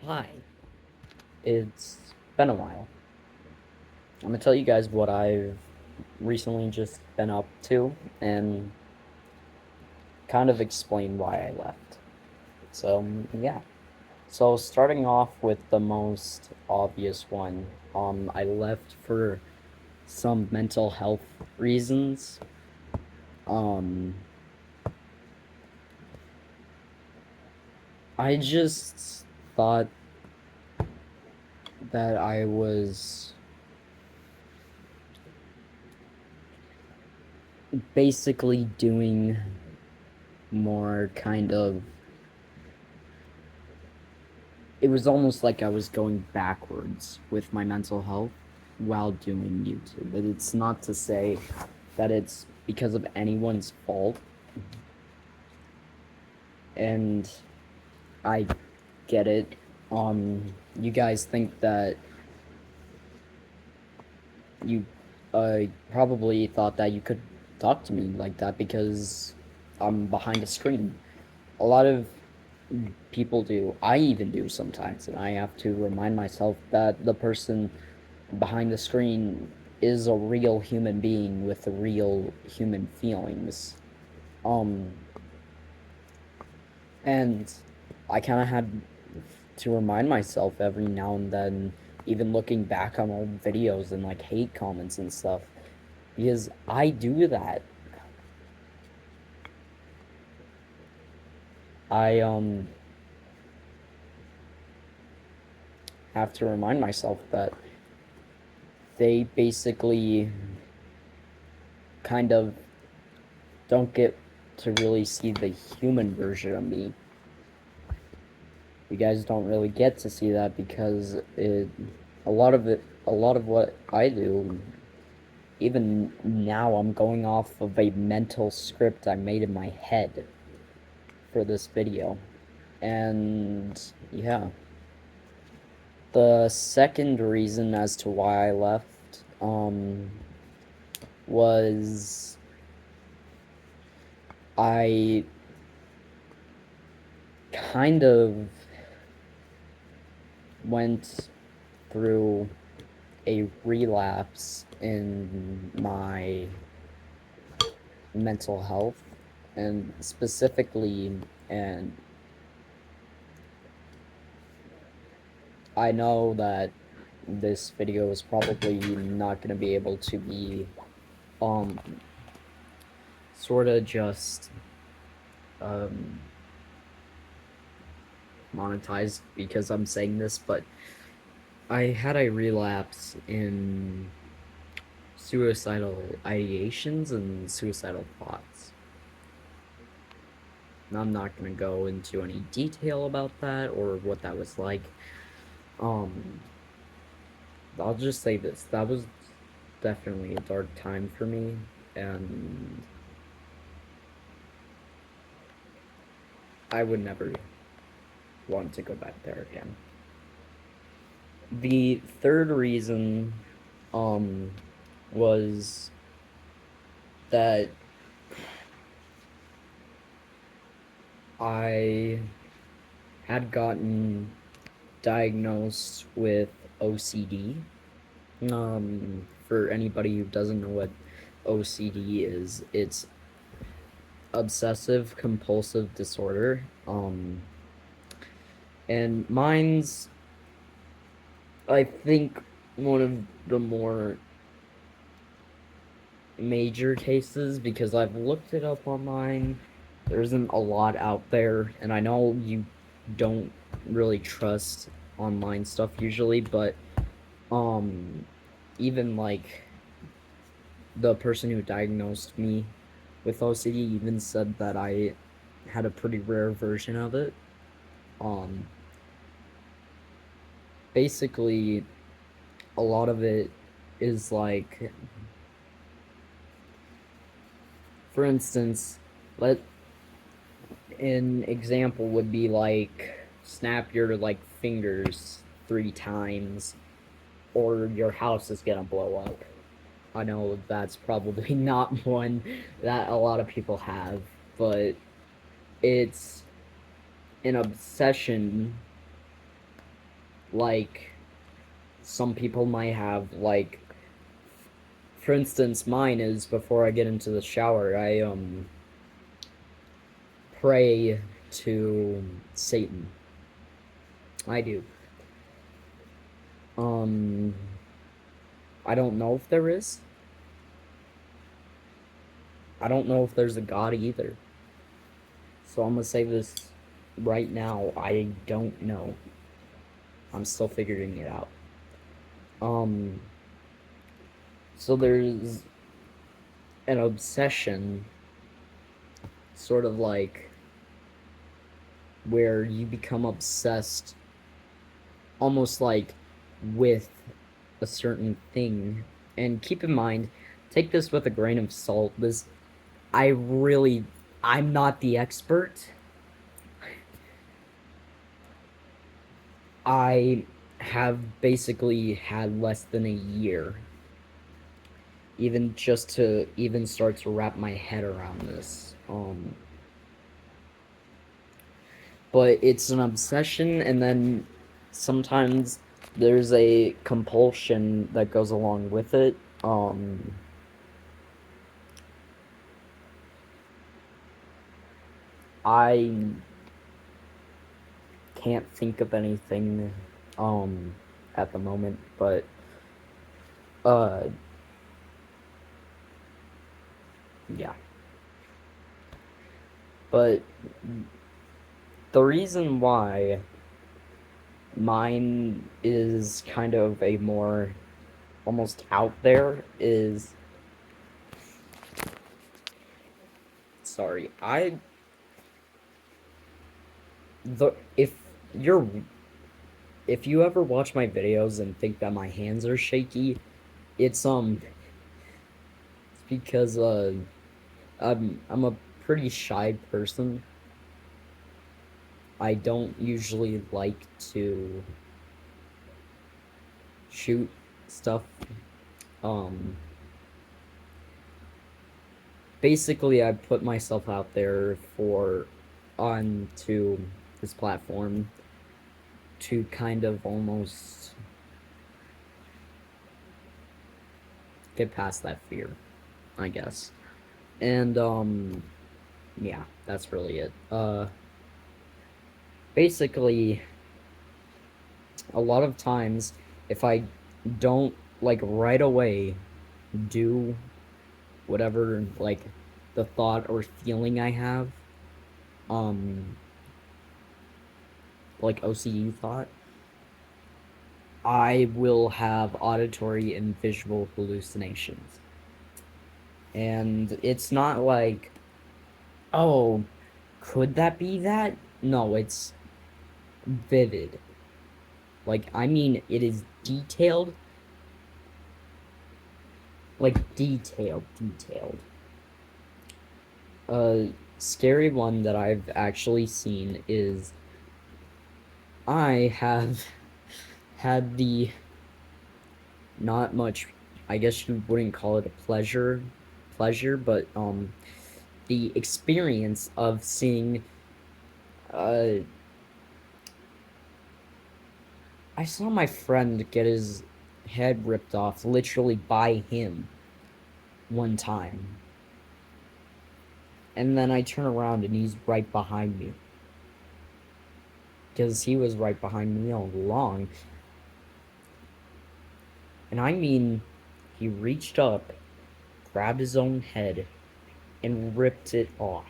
Hi, it's been a while. I'm gonna tell you guys what I've recently just been up to and kind of explain why I left. So, yeah. So, starting off with the most obvious one, I left for some mental health reasons. Um, I just thought that I was basically doing more kind of it was almost like I was going backwards with my mental health while doing YouTube. But it's not to say that it's because of anyone's fault. And I get it. You guys think that you probably thought that you could talk to me like that because I'm behind a screen. A lot of people do. I even do sometimes, and I have to remind myself that the person behind the screen is a real human being with real human feelings. Um, and I kind of had to remind myself every now and then, even looking back on old videos and like hate comments and stuff, because I do that. I have to remind myself that they basically kind of don't get to really see the human version of me. You guys don't really get to see that because a lot of what I do, even now, I'm going off of a mental script I made in my head for this video. And yeah, the second reason as to why I left, was I kind of went through a relapse in my mental health, and specifically, and I know that this video is probably not going to be able to be um sort of just um monetized because I'm saying this, but I had a relapse in suicidal ideations and suicidal thoughts. I'm not going to go into any detail about that or what that was like. Um, I'll just say this. That was definitely a dark time for me, and I would never want to go back there again. The third reason, um, was that I had gotten diagnosed with OCD. For anybody who doesn't know what OCD is, it's obsessive compulsive disorder. And mine's, I think, one of the more major cases because I've looked it up online. There isn't a lot out there, and I know you don't really trust online stuff usually, but um even like the person who diagnosed me with OCD even said that I had a pretty rare version of it. Um Basically a lot of it is like, for instance, let an example would be like snap your like fingers 3 times or your house is gonna blow up. I know that's probably not one that a lot of people have, but it's an obsession like some people might have, like, for instance, mine is before I get into the shower, I pray to Satan. I do. Um, I don't know if there is. I don't know if there's a God either. So I'm gonna say this right now. I don't know. I'm still figuring it out. Um, so there's an obsession, sort of like where you become obsessed, almost like with a certain thing. And keep in mind, take this with a grain of salt. I'm not the expert. I have basically had less than a year, even just to even start to wrap my head around this. But it's an obsession, and then sometimes there's a compulsion that goes along with it. I can't think of anything at the moment, but uh yeah. But the reason why mine is kind of a more almost out there is, sorry, I the you're if you ever watch my videos and think that my hands are shaky, it's it's because I'm a pretty shy person. I don't usually like to shoot stuff. Um, Basically, I put myself out there for onto this platform to kind of almost get past that fear, I guess. And yeah, that's really it. Basically, a lot of times, if I don't, like, right away do whatever, like, the thought or feeling I have, um like OCD thought, I will have auditory and visual hallucinations. And it's not like, oh, could that be that? No, it's vivid. Like, I mean, it is detailed. Like, detailed. A scary one that I've actually seen is I have had the not much, I guess you wouldn't call it a pleasure, but the experience of seeing uh I saw my friend get his head ripped off literally by him one time. And then I turn around and he's right behind me. Because he was right behind me all along. And I mean, he reached up, grabbed his own head, and ripped it off.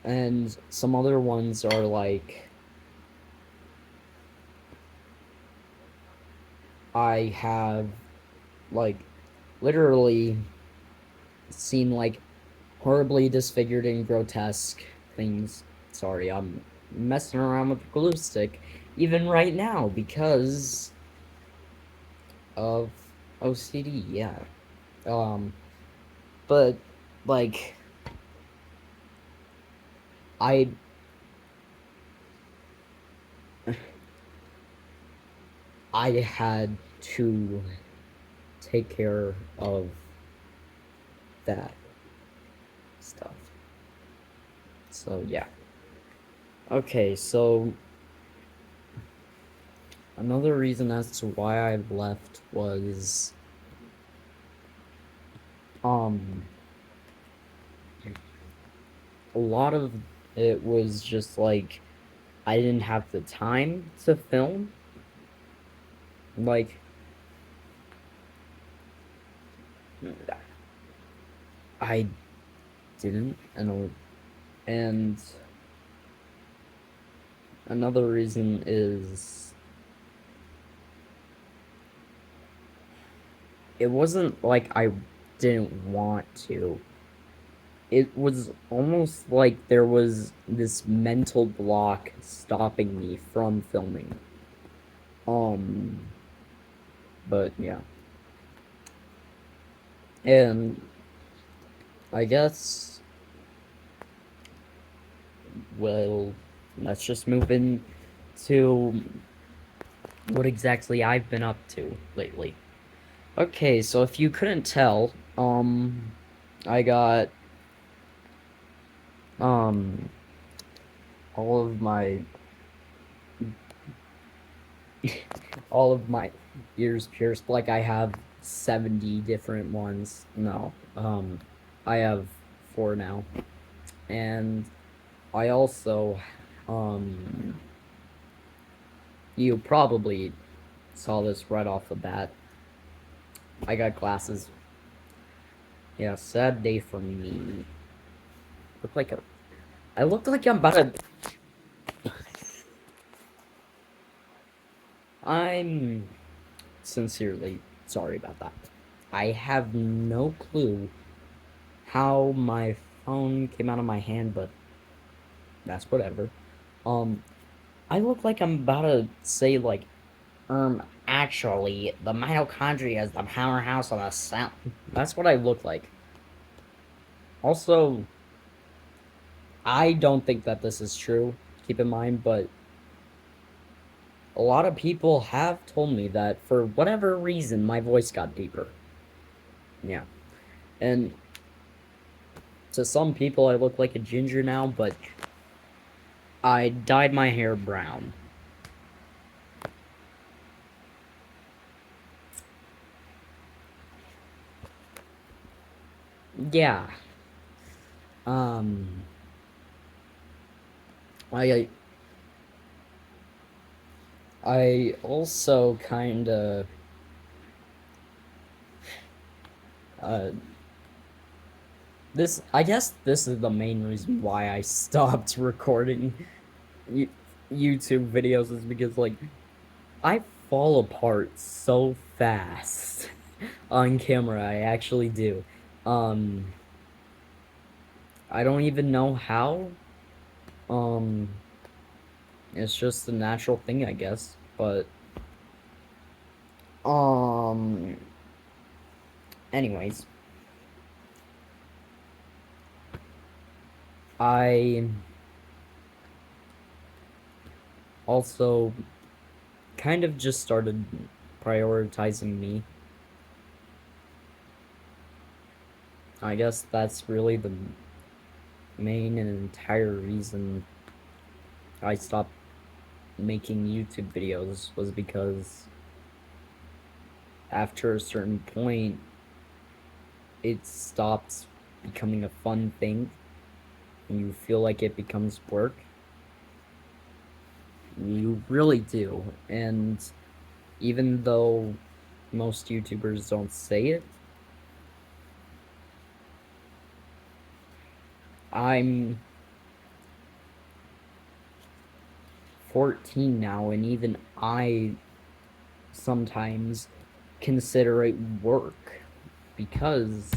And some other ones are like, I have, like, literally seen, like, horribly disfigured and grotesque things. Sorry, I'm messing around with the glue stick even right now because of OCD, yeah. Um, but, like, I I had to take care of that stuff. So yeah. Okay, so another reason as to why I left was um a lot of it was just like I didn't have the time to film. Like I didn't, and another reason is it wasn't like I didn't want to. It was almost like there was this mental block stopping me from filming. Um, but yeah. And I guess, well, let's just move in to what exactly I've been up to lately. Okay, so if you couldn't tell, I got, um, all of my, all of my ears pierced, like I have 70 different ones. No, I have 4 now. And I also, um, you probably saw this right off the bat. I got glasses. Yeah, sad day for me. Look like a. I look like I'm about to. I'm sincerely sorry about that. I have no clue how my phone came out of my hand, but that's whatever. Um, I look like I'm about to say like, actually, the mitochondria is the powerhouse of the cell. That's what I look like. Also, I don't think that this is true, keep in mind, but a lot of people have told me that for whatever reason my voice got deeper. Yeah. And to some people I look like a ginger now, but I dyed my hair brown. Yeah. Um I I also kinda uh this I guess this is the main reason why I stopped recording YouTube videos is because like I fall apart so fast on camera. I actually do. Um, I don't even know how. Um, it's just a natural thing, I guess. But um, anyways, I also kind of just started prioritizing me. I guess that's really the main and entire reason I stopped making YouTube videos was because after a certain point, it stops becoming a fun thing and you feel like it becomes work. You really do. And even though most YouTubers don't say it, I'm 14 now, and even I sometimes consider it work because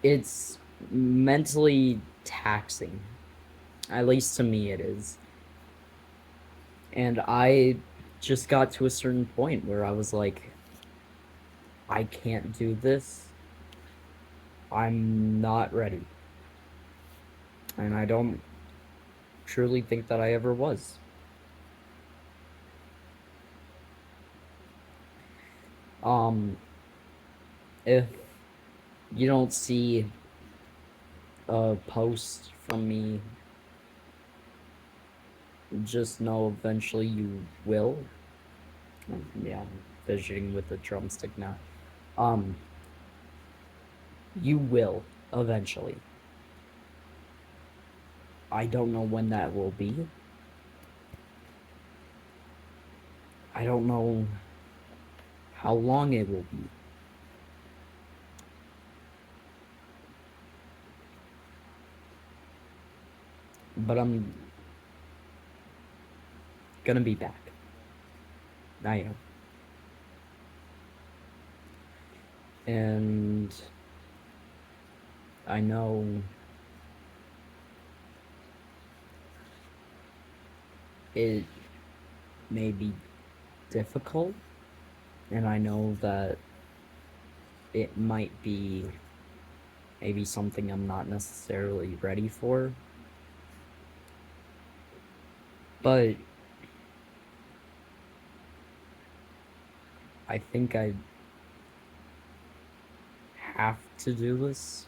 it's mentally taxing. At least to me, it is. And I just got to a certain point where I was like, I can't do this. I'm not ready. And I don't truly think that I ever was. Um, if you don't see a post from me just know eventually you will. Yeah, fidgeting with the drumstick now. Um, you will eventually. I don't know when that will be. I don't know how long it will be. But I'm gonna be back. I am. And I know it may be difficult, and I know that it might be maybe something I'm not necessarily ready for, but I think I have to do this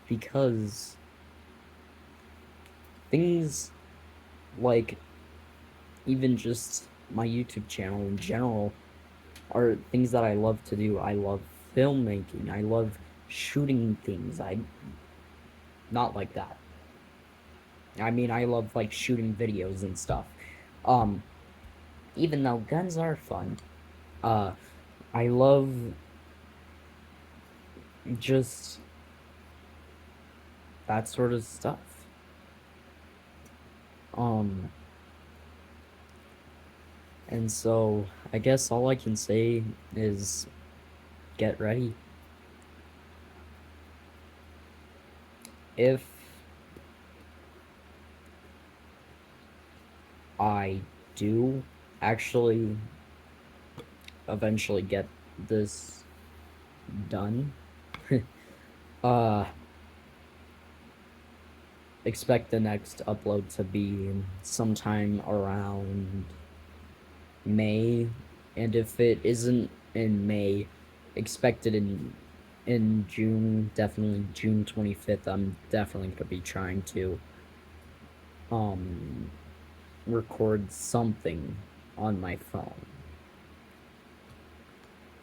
because things like even just my YouTube channel in general are things that I love to do. I love filmmaking. I love shooting things. I not like that. I mean, I love like shooting videos and stuff. Um, even though guns are fun, uh, I love just that sort of stuff. Um, and so I guess all I can say is get ready. If I do actually eventually get this done, uh, expect the next upload to be sometime around May, and if it isn't in May, expect it in June, definitely June 25th. I'm definitely gonna be trying to um record something on my phone.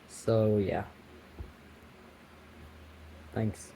So yeah, thanks.